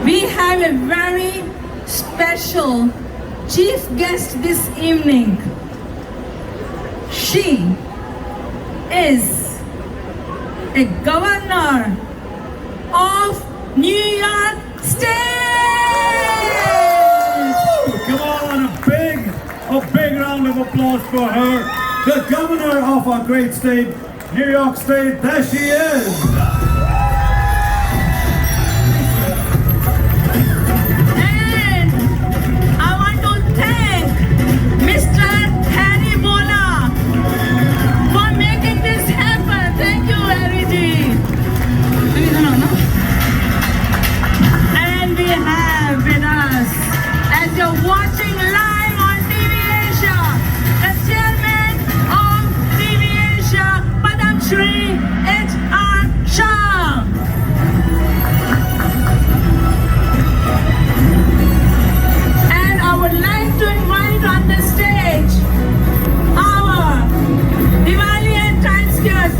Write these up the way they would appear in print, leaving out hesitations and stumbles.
We have a very special chief guest this evening. She is a governor of New York State. Come on, a big round of applause for her. The governor of our great state, New York State. There she is. Watching live on TV Asia, the chairman of TV Asia, Padam Shri H.R. Shah. And I would like to invite on the stage our Diwali and Times Square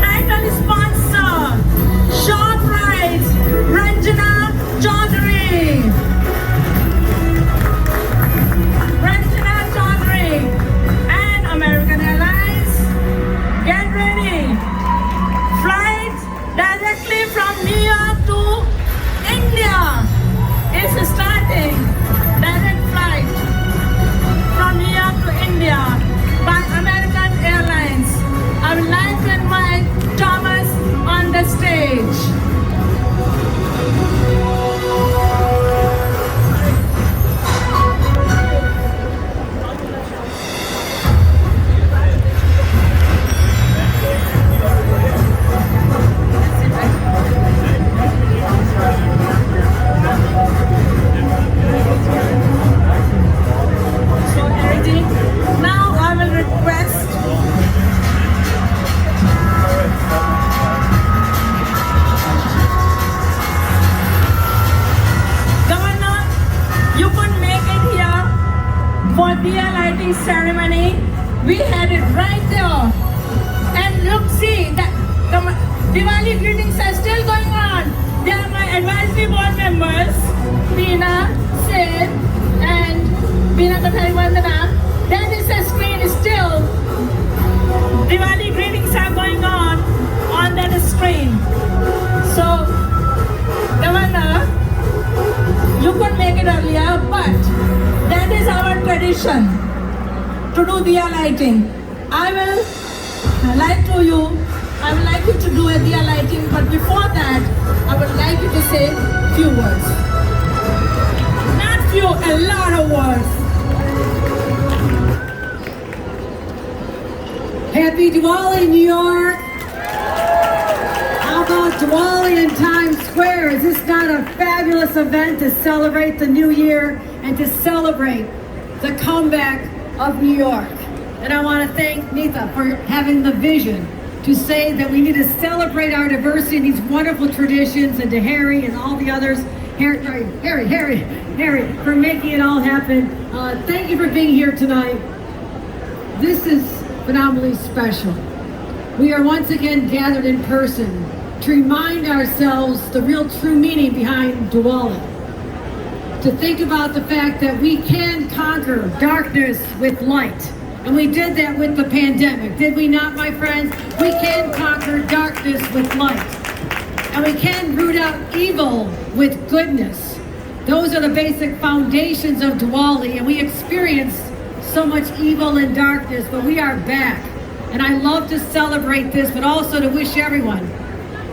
title sponsor, Shaw Prize, Ranjana Chaudhary. From New York to India is starting direct flight from New York to India by American Airlines. I would like to invite Thomas on the stage. For the lighting ceremony, we had it right there. And look, see, the Diwali greetings are still going on. They are my advisory board members, Veena, Sid, and Veena Kathariwandana. That is the screen still. Diwali greetings are going on that screen. So, Governor, you could make it earlier, but that is our tradition to do diya lighting. I would like you to do a diya lighting, but before that, I would like you to say few words. Not few, a lot of words. Happy Diwali, New York! How about Diwali in Times Square? Is this not a fabulous event to celebrate the new year and to celebrate the comeback of New York? And I want to thank Neeta for having the vision to say that we need to celebrate our diversity and these wonderful traditions, and to Harry and all the others, Harry, for making it all happen. Thank you for being here tonight. This is phenomenally special. We are once again gathered in person to remind ourselves the real true meaning behind Diwali. To think about the fact that we can conquer darkness with light. And we did that with the pandemic, did we not, my friends? We can conquer darkness with light. And we can root out evil with goodness. Those are the basic foundations of Diwali, and we experienced so much evil and darkness, but we are back. And I love to celebrate this, but also to wish everyone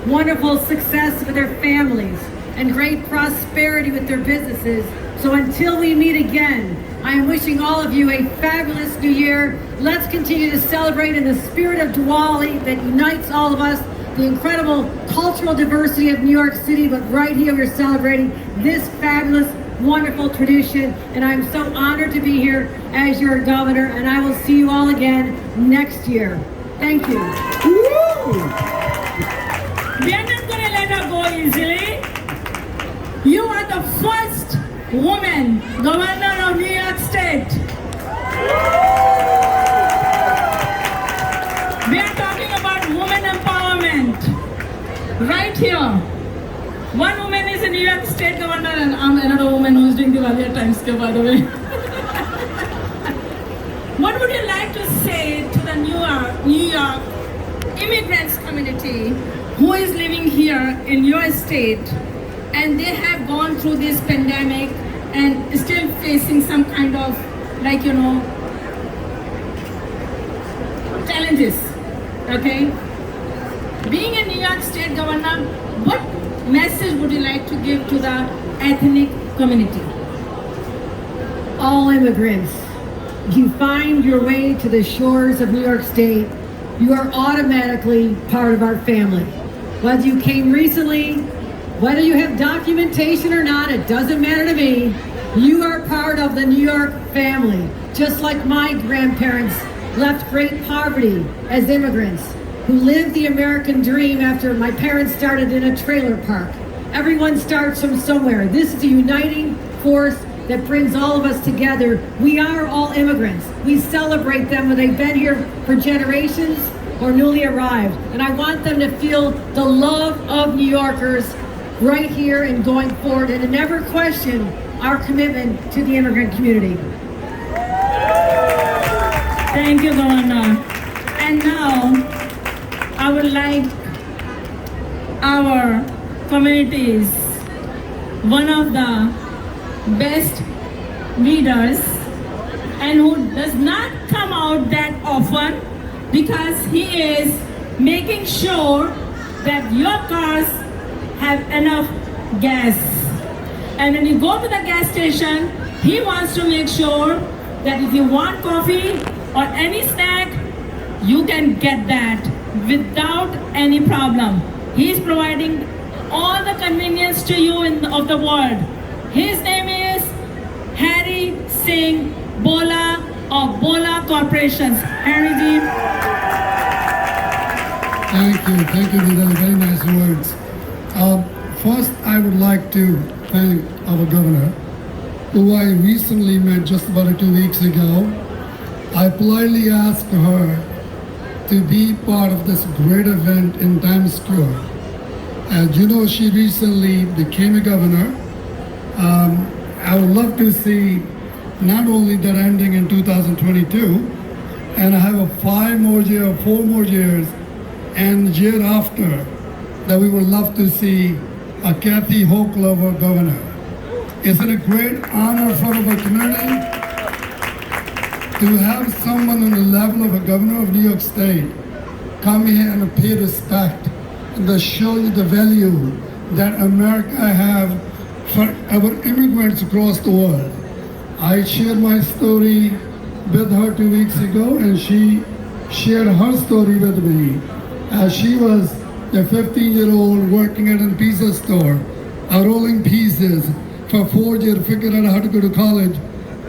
wonderful success with their families and great prosperity with their businesses. So until we meet again, I am wishing all of you a fabulous new year. Let's continue to celebrate in the spirit of Diwali that unites all of us, the incredible cultural diversity of New York City, but right here we're celebrating this fabulous, wonderful tradition. And I'm so honored to be here as your governor, and I will see you all again next year. Thank you. Woo! We are not going to let her go easily. You are the first woman governor of New York State. We are talking about women empowerment. Right here. One woman is in New York State Governor, and I'm another woman who's doing Diwali at Times Square, by the way. What would you like to say to the New York immigrants community who is living here in your state, and they have gone through this pandemic and still facing some kind of, like, challenges, okay? Being a New York State Governor, what message would you like to give to the ethnic community? All immigrants, if you find your way to the shores of New York State, you are automatically part of our family. Whether you came recently, whether you have documentation or not, it doesn't matter to me. You are part of the New York family. Just like my grandparents left great poverty as immigrants, who lived the American dream after my parents started in a trailer park. Everyone starts from somewhere. This is a uniting force that brings all of us together. We are all immigrants. We celebrate them when they've been here for generations or newly arrived. And I want them to feel the love of New Yorkers right here and going forward, and to never question our commitment to the immigrant community. Thank you, Governor. And now, I would like our communities, one of the best leaders, and who does not come out that often, because he is making sure that your cars have enough gas. And when you go to the gas station, he wants to make sure that if you want coffee or any snack, you can get that without any problem. He is providing all the convenience to you of the world. His name is Harry Singh Bola of Bola Corporations. Harry ji. Thank you, Nidal. Very nice words. First, I would like to thank our governor, who I recently met just about 2 weeks ago. I politely asked her to be part of this great event in Times Square. As you know, she recently became a governor. I would love to see not only that ending in 2022, and I have a 4 more years, and the year after, that we would love to see a Kathy Hochul, our governor. Isn't it a great honor for our community to have someone on the level of a governor of New York State come here and pay respect and to show you the value that America have for our immigrants across the world. I shared my story with her 2 weeks ago, and she shared her story with me as she was a 15-year-old working at a pizza store, rolling pizzas for 4 years, figured out how to go to college,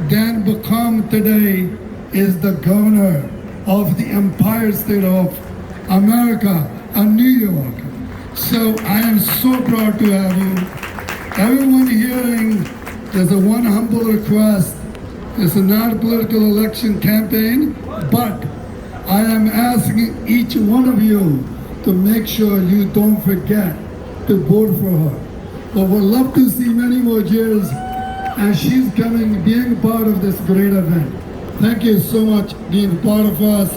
then become today is the governor of the Empire State of America, New York. So I am so proud to have you. Everyone hearing, there's a one humble request. It's not a political election campaign, but I am asking each one of you to make sure you don't forget to vote for her. But we'd love to see many more years as she's coming, being part of this great event. Thank you so much being part of us.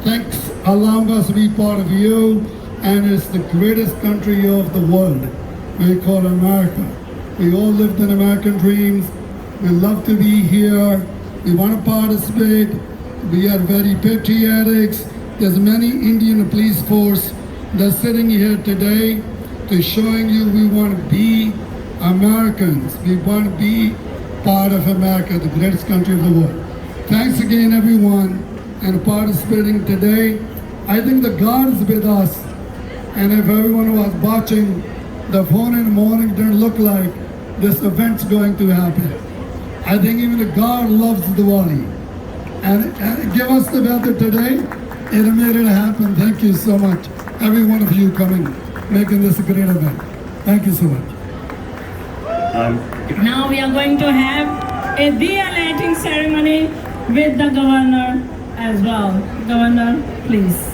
Thanks allowing us to be part of you. And it's the greatest country of the world. We call America. We all lived in American dreams. We love to be here. We want to participate. We are very patriotic. There's many Indian police force that's sitting here today to showing you we want to be Americans. We want to be part of America, the greatest country of the world. Thanks again, everyone, and participating today. I think the God is with us. And if everyone was watching the phone in the morning, didn't look like this event's going to happen. I think even the God loves Diwali. And give us the weather today. It made it happen. Thank you so much. Every one of you coming, making this a great event. Thank you so much. Now we are going to have a diya lighting ceremony with the governor as well. Governor, please.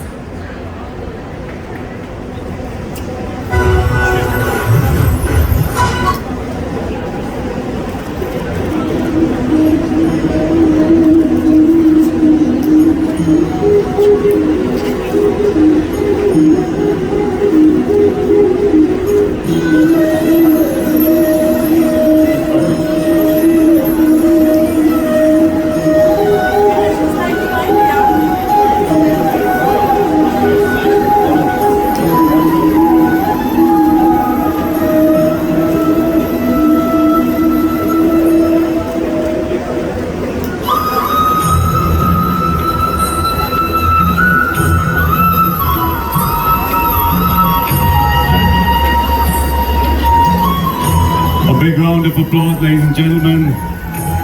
applause, ladies and gentlemen.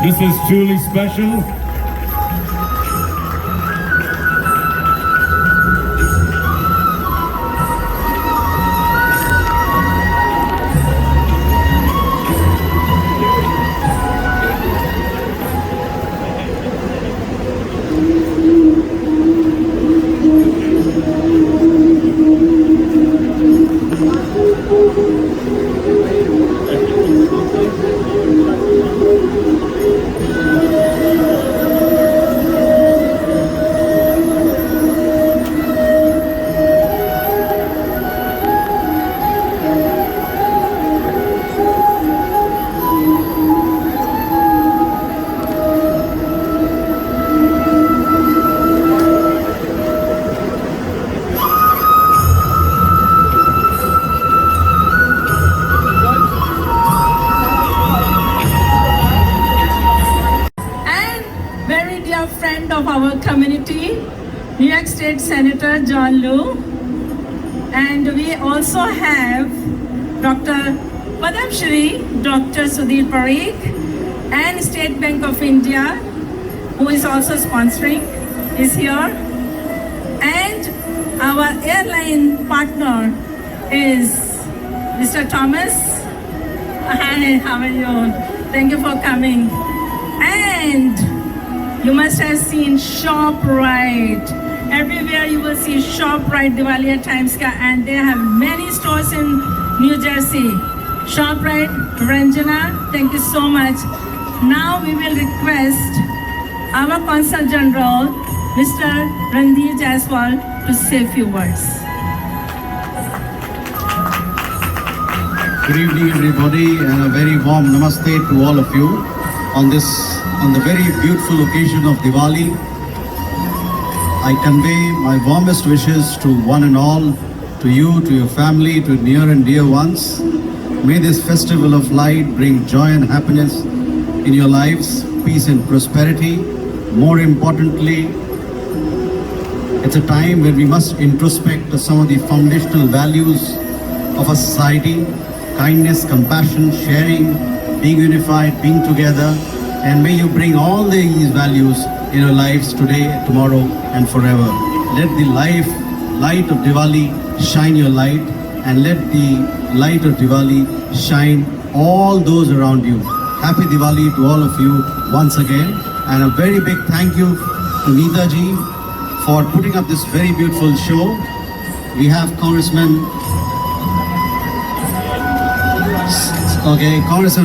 This is truly special. Friend of our community, New York State Senator John Liu, and we also have Dr. Padam Shri, Dr. Sudhir Parikh, and State Bank of India, who is also sponsoring, is here. And our airline partner is Mr. Thomas. Hi, how are you? Thank you for coming. And you must have seen ShopRite. Everywhere you will see ShopRite Diwali at Times Square, and they have many stores in New Jersey. ShopRite, Ranjana, thank you so much. Now we will request our Consul General, Mr. Randhir Jaiswal, to say a few words. Good evening, everybody, and a very warm namaste to all of you on the very beautiful occasion of Diwali. I convey my warmest wishes to one and all, to you, to your family, to near and dear ones. May this festival of light bring joy and happiness in your lives, peace and prosperity. More importantly, it's a time where we must introspect some of the foundational values of a society: kindness, compassion, sharing, being unified, being together. And may you bring all these values in your lives today, tomorrow, and forever. Let the light of Diwali shine your light, and let the light of Diwali shine all those around you. Happy Diwali to all of you once again, and a very big thank you to Neeta ji for putting up this very beautiful show. We have Congressman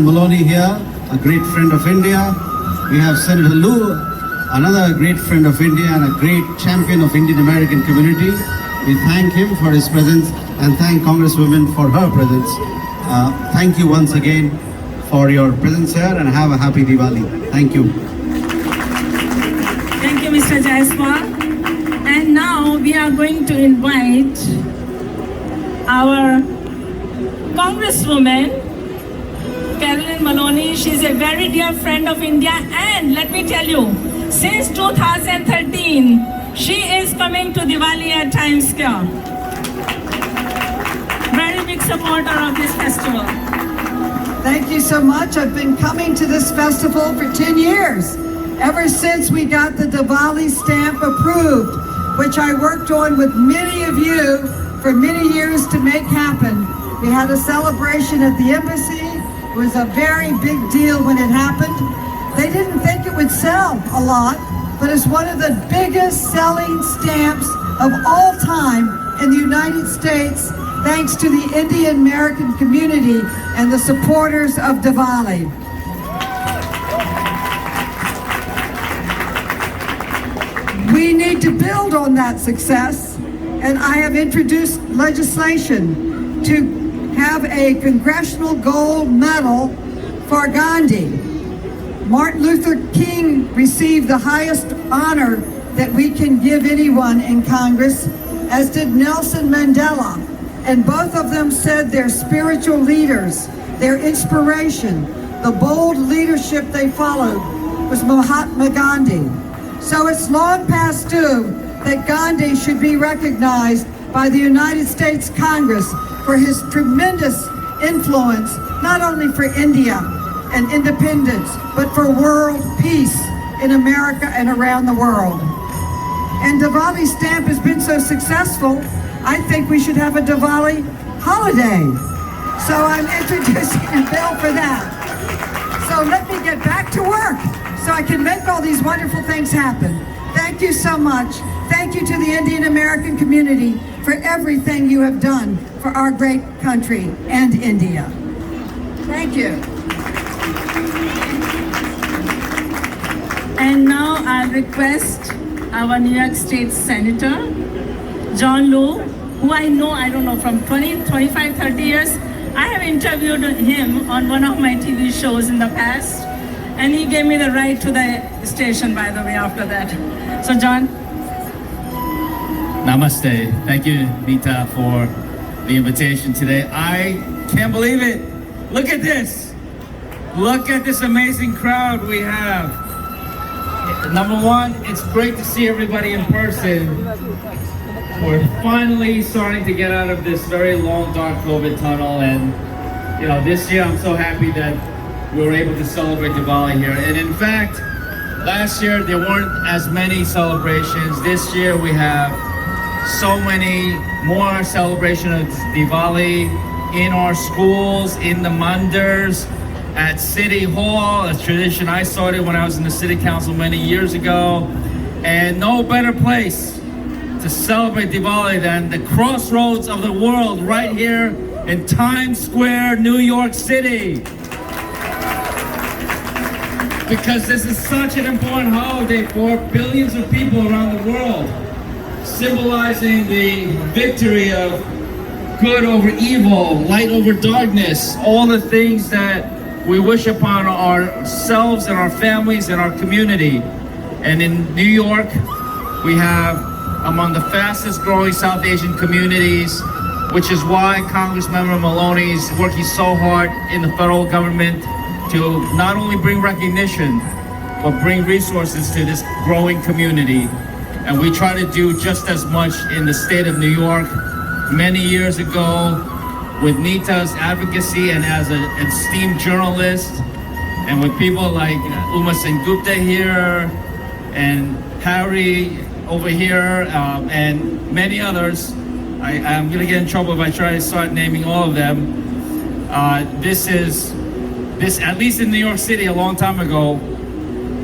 Maloney here, a great friend of India. We have Senator Liu, another great friend of India and a great champion of Indian American community. We thank him for his presence and thank Congresswoman for her presence. Thank you once again for your presence here, and have a happy Diwali. Thank you. Thank you, Mr. Jaiswal. And now we are going to invite our Congresswoman, Carolyn Maloney. She's a very dear friend of India, and let me tell you, since 2013, she is coming to Diwali at Times Square. Very big supporter of this festival. Thank you so much. I've been coming to this festival for 10 years, ever since we got the Diwali stamp approved, which I worked on with many of you for many years to make happen. We had a celebration at the embassy. It was a very big deal when it happened. They didn't think it would sell a lot, but it's one of the biggest selling stamps of all time in the United States, thanks to the Indian American community and the supporters of Diwali. We need to build on that success, and I have introduced legislation to have a Congressional Gold Medal for Gandhi. Martin Luther King received the highest honor that we can give anyone in Congress, as did Nelson Mandela. And both of them said their spiritual leaders, their inspiration, the bold leadership they followed was Mahatma Gandhi. So it's long past due that Gandhi should be recognized by the United States Congress for his tremendous influence, not only for India, and independence, but for world peace in America and around the world. And Diwali stamp has been so successful, I think we should have a Diwali holiday. So I'm introducing a bill for that. So let me get back to work so I can make all these wonderful things happen. Thank you so much. Thank you to the Indian American community for everything you have done for our great country and India. Thank you. And now I'll request our New York State Senator, John Liu, who I don't know, from 20, 25, 30 years. I have interviewed him on one of my TV shows in the past, and he gave me the right to the station, by the way, after that. So, John. Namaste. Thank you, Nita, for the invitation today. I can't believe it. Look at this. Look at this amazing crowd we have. Number one, it's great to see everybody in person. We're finally starting to get out of this very long, dark COVID tunnel. And, this year I'm so happy that we were able to celebrate Diwali here. And in fact, last year there weren't as many celebrations. This year we have so many more celebrations of Diwali in our schools, in the manders, at City Hall, a tradition I started when I was in the City Council many years ago. And no better place to celebrate Diwali than the crossroads of the world right here in Times Square, New York City. Because this is such an important holiday for billions of people around the world, symbolizing the victory of good over evil, light over darkness, all the things that we wish upon ourselves and our families and our community. And in New York, we have among the fastest growing South Asian communities, which is why Congressmember Maloney is working so hard in the federal government to not only bring recognition, but bring resources to this growing community. And we try to do just as much in the state of New York. Many years ago, with Nita's advocacy and as an esteemed journalist, and with people like Uma Sengupta here, and Harry over here, and many others. I'm gonna get in trouble if I try to start naming all of them. This, at least in New York City a long time ago,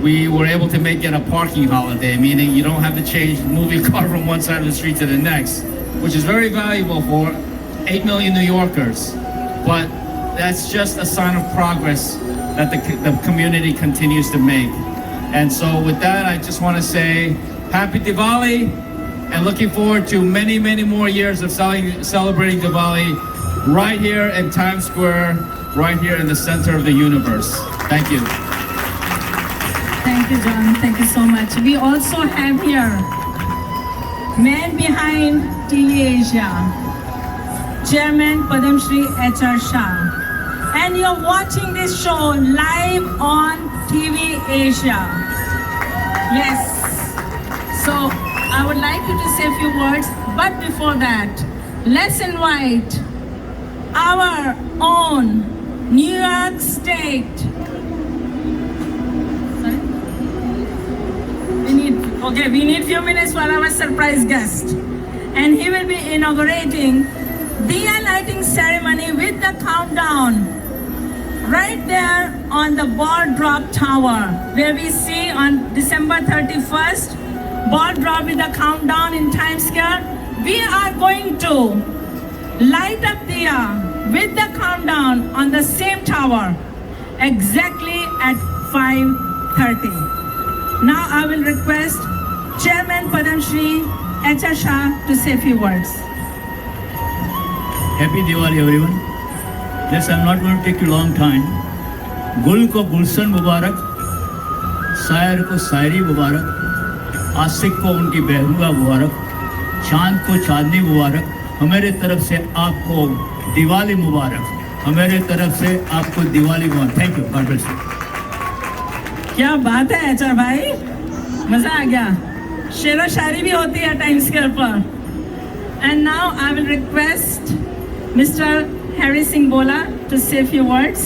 we were able to make it a parking holiday, meaning you don't have to move your car from one side of the street to the next, which is very valuable for 8 million New Yorkers. But that's just a sign of progress that the community continues to make. And so with that, I just want to say Happy Diwali, and looking forward to many, many more years of celebrating Diwali right here in Times Square, right here in the center of the universe. Thank you. Thank you, John. Thank you so much. We also have here man behind TV Asia, Chairman Padam Shri H.R. Shah. And you're watching this show live on TV Asia. Yes. So I would like you to say a few words, but before that, let's invite our own New York State. Sorry? We need few minutes for our surprise guest. And he will be inaugurating Diya lighting ceremony with the countdown right there on the ball drop tower, where we see on December 31st, ball drop with the countdown in Times Square. We are going to light up Diya with the countdown on the same tower exactly at 5:30. Now I will request Chairman Padam Shri H.R. Shah to say a few words. Happy Diwali, everyone. Yes, I'm not going to take a long time. Gul ko Gulshan Mubarak, Sair ko Sairi Mubarak, आशिक को उनकी बहरूगा मुबारक, चांद को चांदनी मुबारक, हमारे तरफ से आपको दिवाली मुबारक, हमारे तरफ से आपको दिवाली मुबारक. Thank you. God bless you. क्या बात है एचआर भाई, मजा आ गया. शेरो शायरी भी होती है टाइम्स स्क्वायर पर. And now I will request mister Harry Singh बोला to say a few words.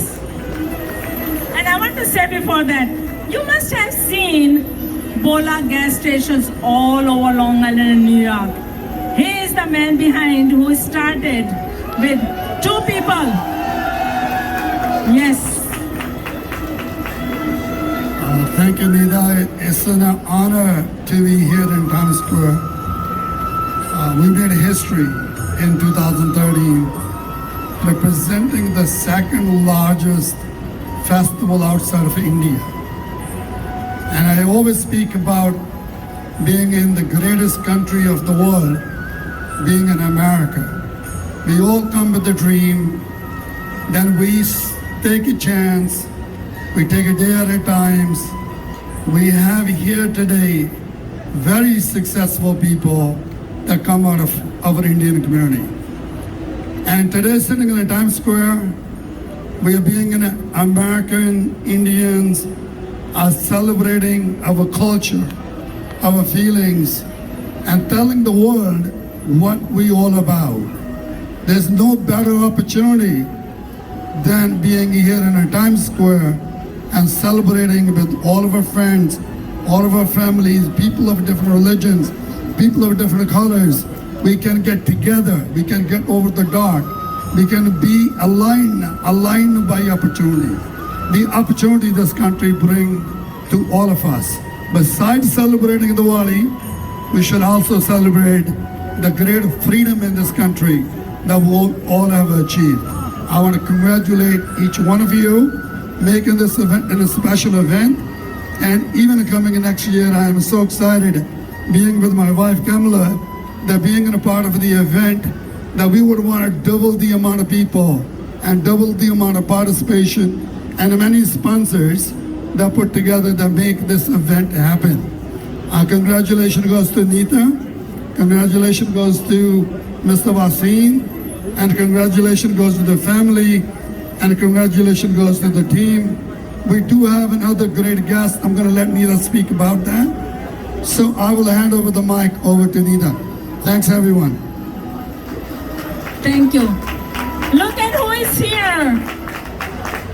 I want to say before that, you must have seen Bola gas stations all over Long Island and New York. He is the man behind who started with 2 people. Yes. Thank you, Nida. It's an honor to be here in Times Square. We made history in 2013, representing the second largest festival outside of India. And I always speak about being in the greatest country of the world, being in America. We all come with a dream, then we take a chance, we take a day at a time. We have here today very successful people that come out of our Indian community. And today, sitting in Times Square, we are being American Indians are celebrating our culture, our feelings, and telling the world what we all about. There's no better opportunity than being here in Times Square and celebrating with all of our friends, all of our families, people of different religions, people of different colors. We can get together, we can get over the dark, we can be aligned by opportunity. The opportunity this country brings to all of us. Besides celebrating Diwali, we should also celebrate the great freedom in this country that we all have achieved. I want to congratulate each one of you making this event a special event, and even coming next year, I am so excited being with my wife Kamala, that being a part of the event, that we would want to double the amount of people and double the amount of participation and many sponsors that put together that make this event happen. Congratulations goes to Nita, congratulations goes to Mr. Wasim, and congratulations goes to the family, and congratulations goes to the team. We do have another great guest. I'm going to let Nita speak about that. So I will hand over the mic over to Nita. Thanks, everyone. Thank you. Look at who is here.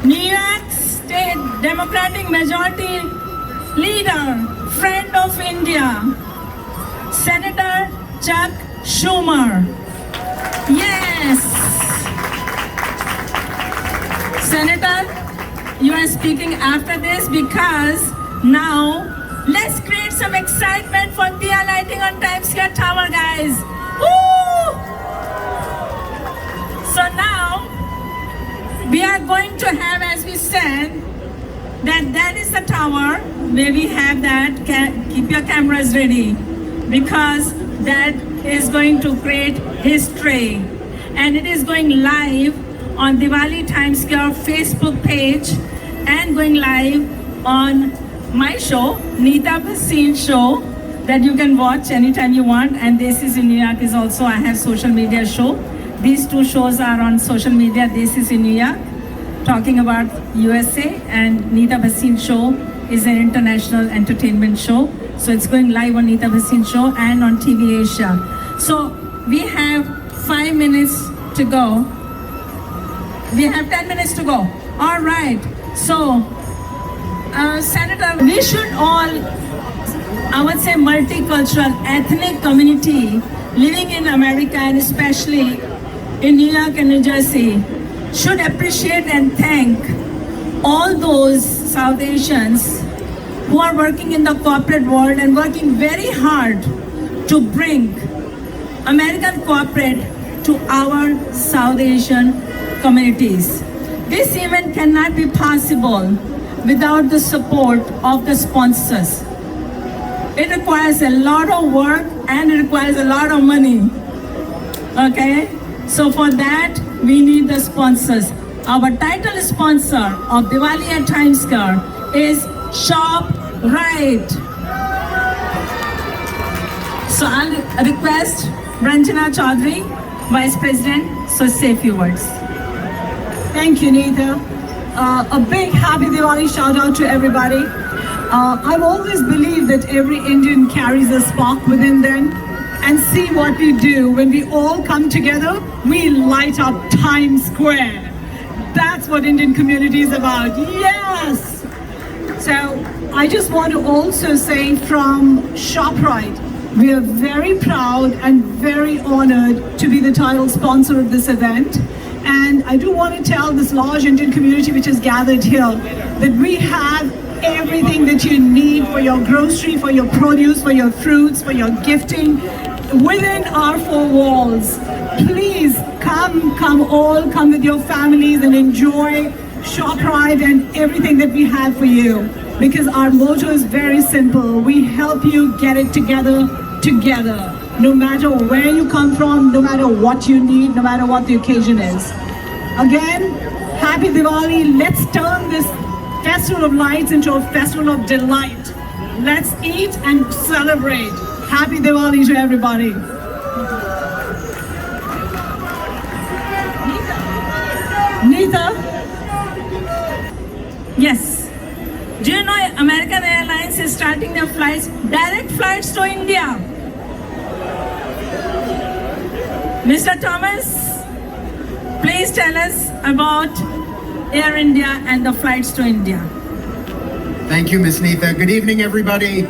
New York State Democratic Majority Leader, friend of India, Senator Chuck Schumer. Yes. Senator, you are speaking after this because now let's create some excitement for Diya lighting on Times Square Tower, guys. Woo! So now we are going to have, as we said, that is the tower where we have that. Keep your cameras ready because that is going to create history, and it is going live on Diwali Times Square Facebook page and going live on my show, Nita Bhasin show, that you can watch anytime you want. And This Is in New York is also, I have social media show. These 2 shows are on social media. This Is in New York, talking about USA, and Nita Bhasin show is an international entertainment show. So it's going live on Nita Bhasin show and on TV Asia. So we have 5 minutes to go. We have 10 minutes to go. All right. So, Senator, we should all, I would say, multicultural, ethnic community living in America and especially in New York and New Jersey should appreciate and thank all those South Asians who are working in the corporate world and working very hard to bring American corporate to our South Asian communities. This event cannot be possible without the support of the sponsors. It requires a lot of work and it requires a lot of money. Okay? So for that, we need the sponsors. Our title sponsor of Diwali at Times Square is Shop Right. So I'll request Ranjana Chaudhary, Vice President, so say a few words. Thank you, Nita. A big happy Diwali shout out to everybody. I've always believed that every Indian carries a spark within them, and see what we do when we all come together, we light up Times Square. That's what Indian community is about. Yes! So I just want to also say from ShopRite, we are very proud and very honored to be the title sponsor of this event. And I do want to tell this large Indian community which is gathered here that we have everything that you need for your grocery, for your produce, for your fruits, for your gifting within our four walls. Please come with your families and enjoy ShopRite and everything that we have for you. Because our motto is very simple. We help you get it together. No matter where you come from, no matter what you need, no matter what the occasion is. Again, happy Diwali. Let's turn this festival of lights into a festival of delight. Let's eat and celebrate. Happy Diwali to everybody. Neeta? Yes. Do you know American Airlines is starting their flights, direct flights to India? Mr. Thomas, please tell us about Air India and the flights to India. Thank you, Ms. Neeta. Good evening, everybody.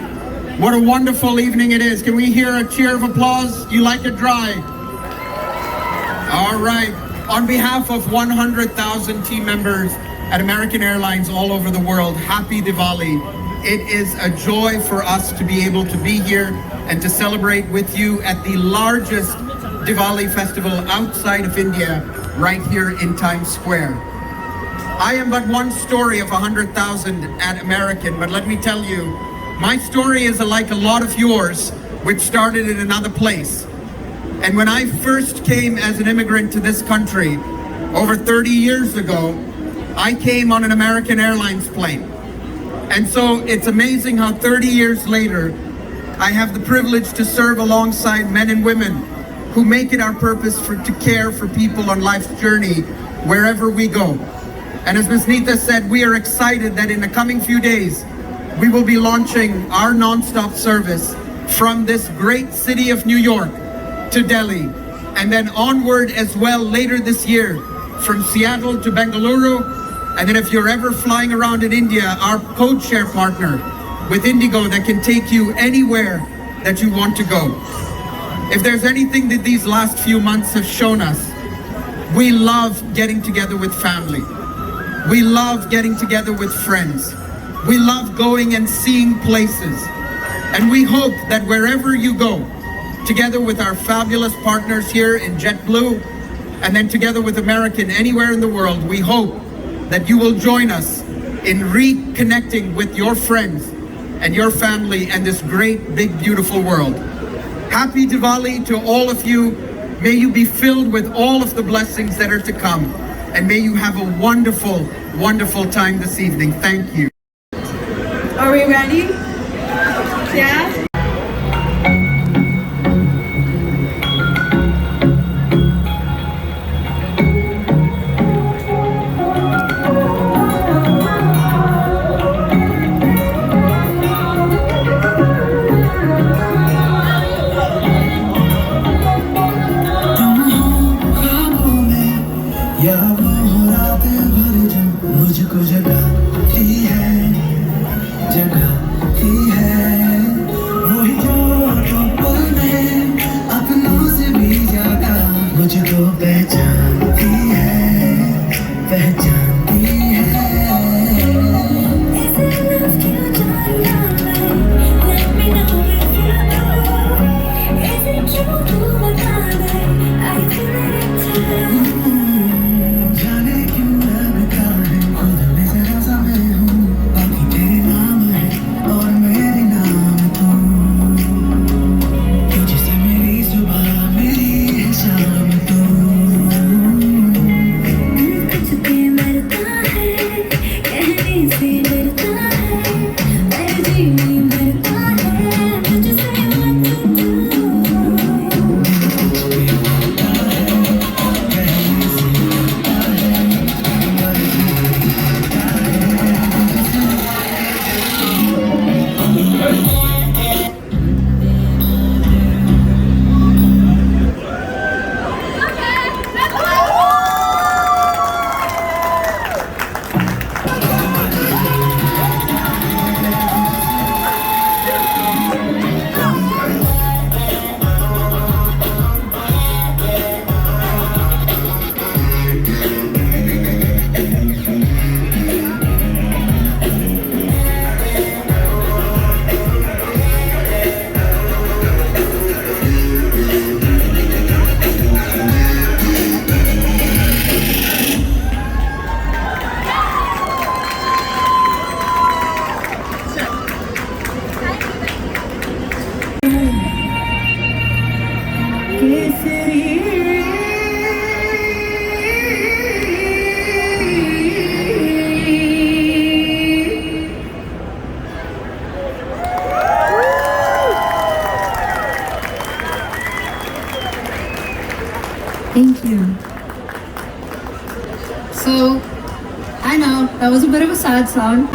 What a wonderful evening it is. Can we hear a cheer of applause? You like it dry? All right. On behalf of 100,000 team members at American Airlines all over the world, happy Diwali. It is a joy for us to be able to be here and to celebrate with you at the largest Diwali festival outside of India, right here in Times Square. I am but one story of 100,000 at American, but let me tell you, my story is like a lot of yours, which started in another place. And when I first came as an immigrant to this country, over 30 years ago, I came on an American Airlines plane. And so it's amazing how 30 years later, I have the privilege to serve alongside men and women who make it our purpose to care for people on life's journey wherever we go. And as Ms. Neeta said, we are excited that in the coming few days, we will be launching our non-stop service from this great city of New York to Delhi, and then onward as well later this year from Seattle to Bengaluru. And then if you're ever flying around in India, our code share partner with Indigo that can take you anywhere that you want to go. If there's anything that these last few months have shown us, we love getting together with family. We love getting together with friends. We love going and seeing places. And we hope that wherever you go, together with our fabulous partners here in JetBlue, and then together with American anywhere in the world, we hope that you will join us in reconnecting with your friends and your family and this great, big, beautiful world. Happy Diwali to all of you. May you be filled with all of the blessings that are to come. And may you have a wonderful, wonderful time this evening. Thank you. Are we ready? Yeah? जगाती है Thank you. So, I know that was a bit of a sad song.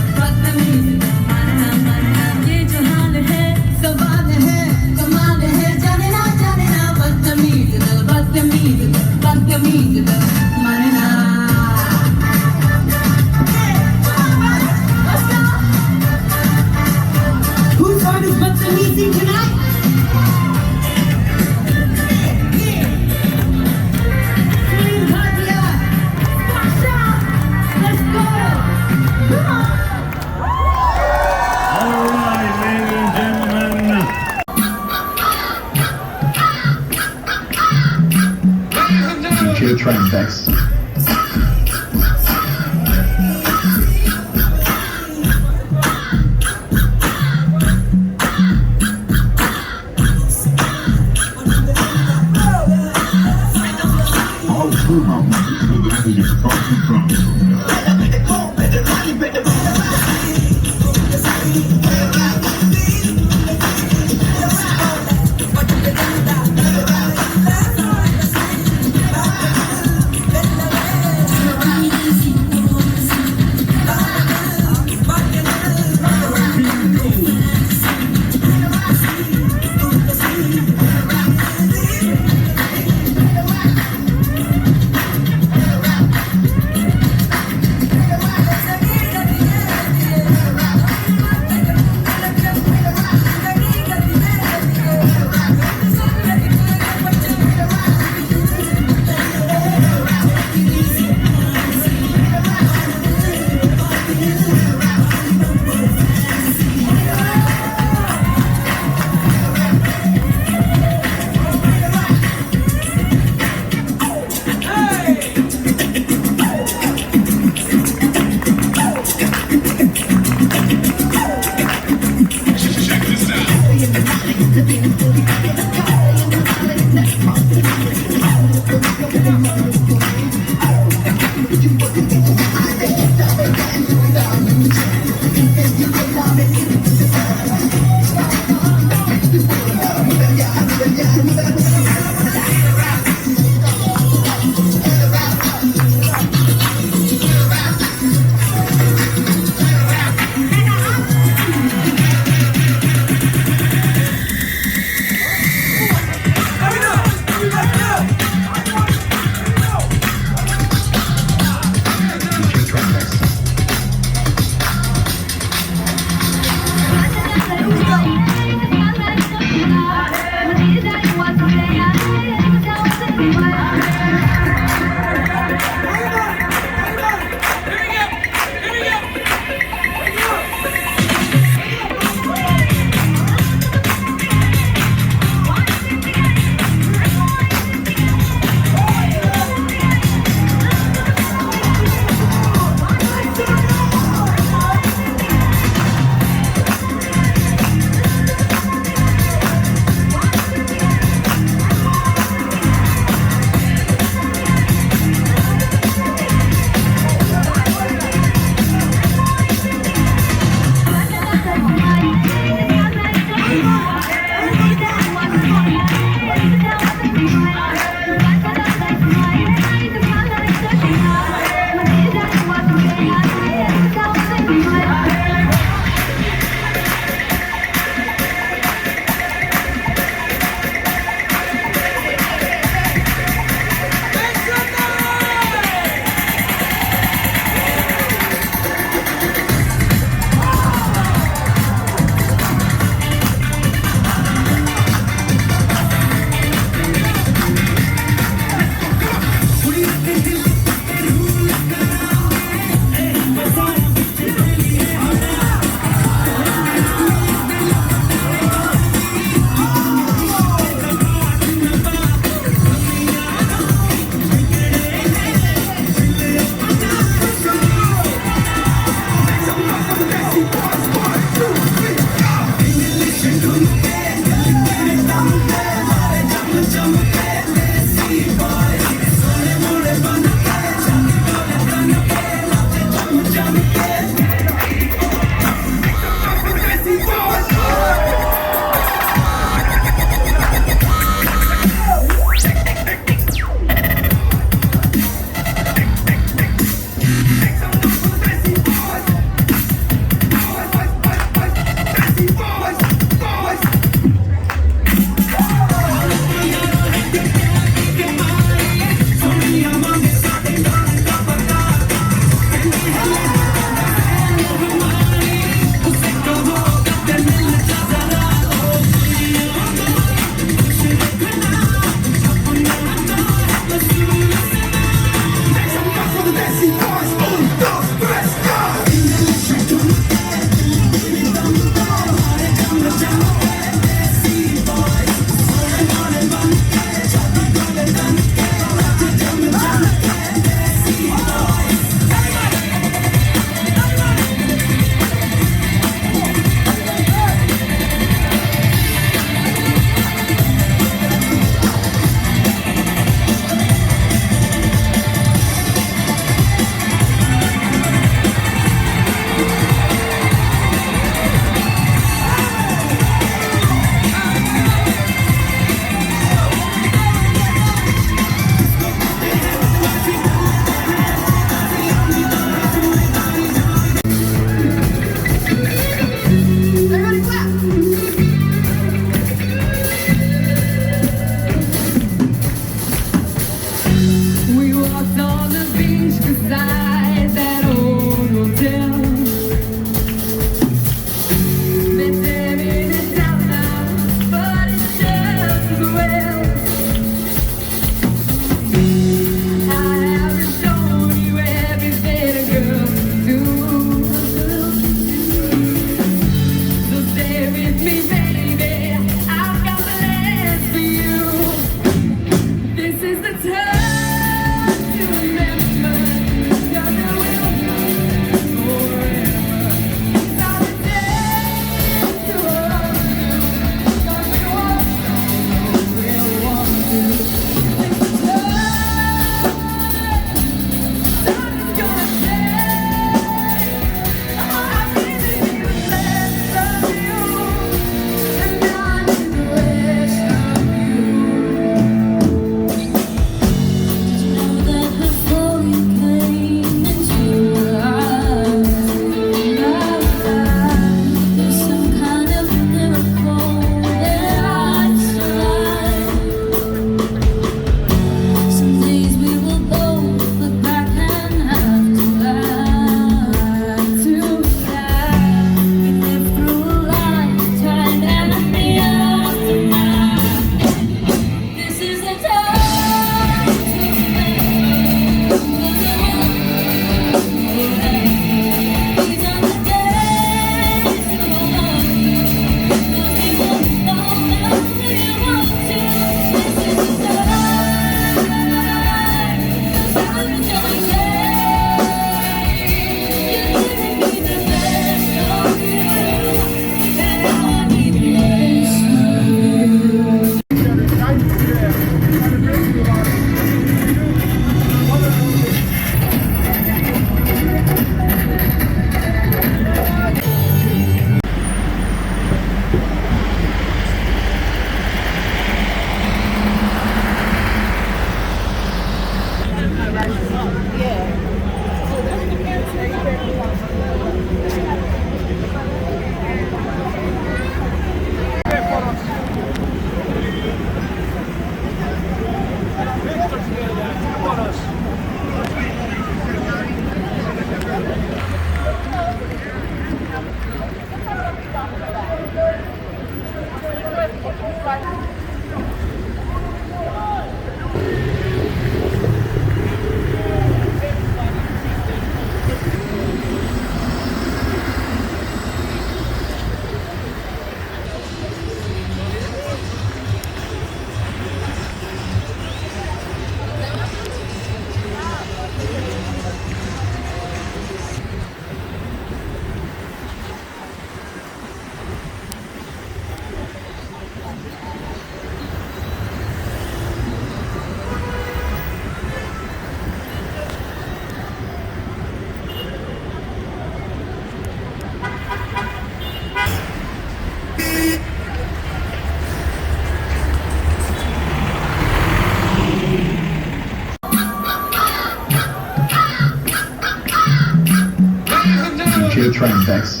Cheer train, thanks.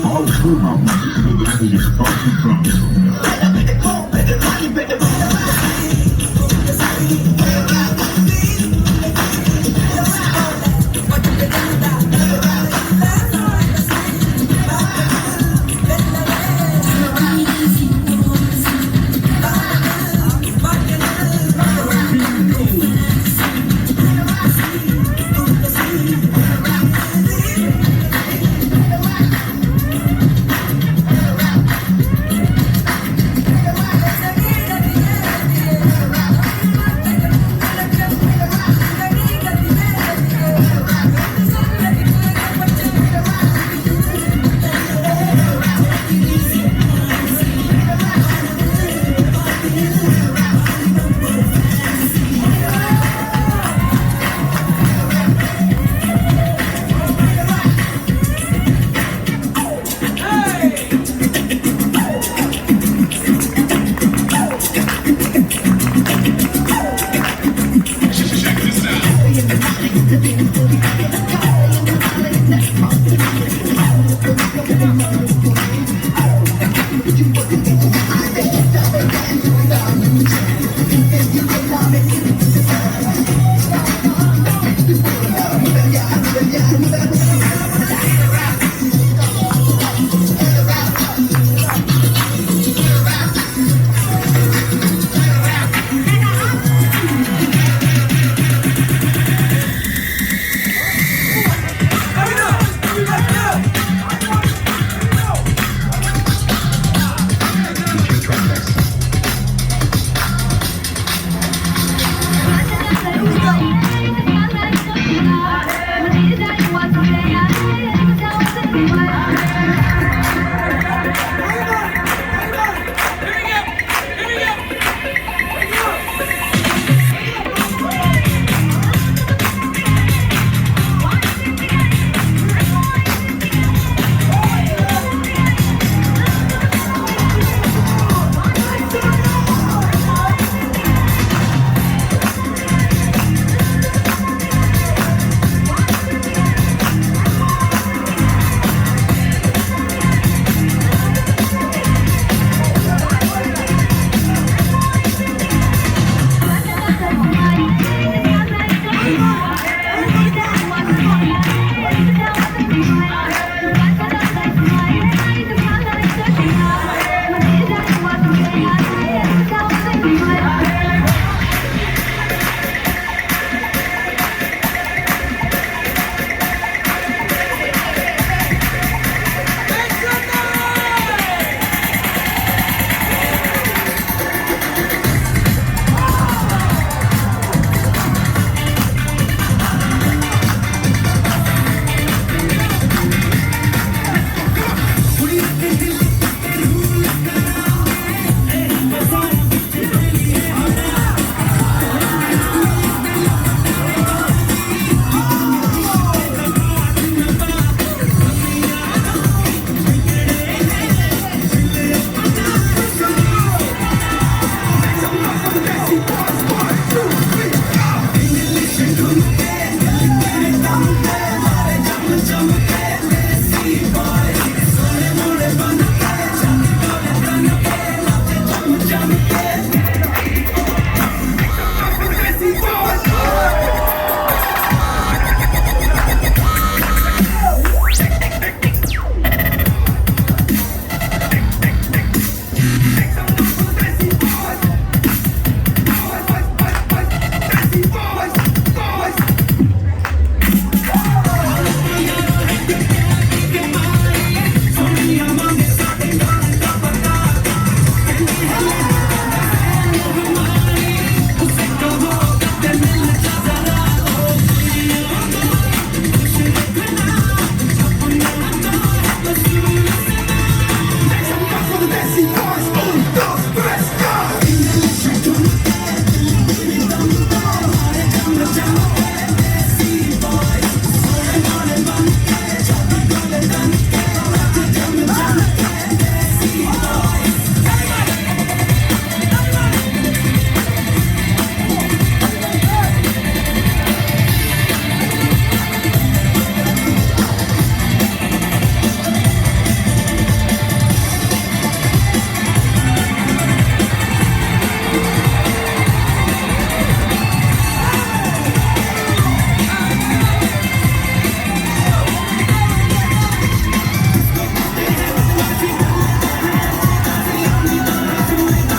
Oh, cool, man. Where the hell are you talking from?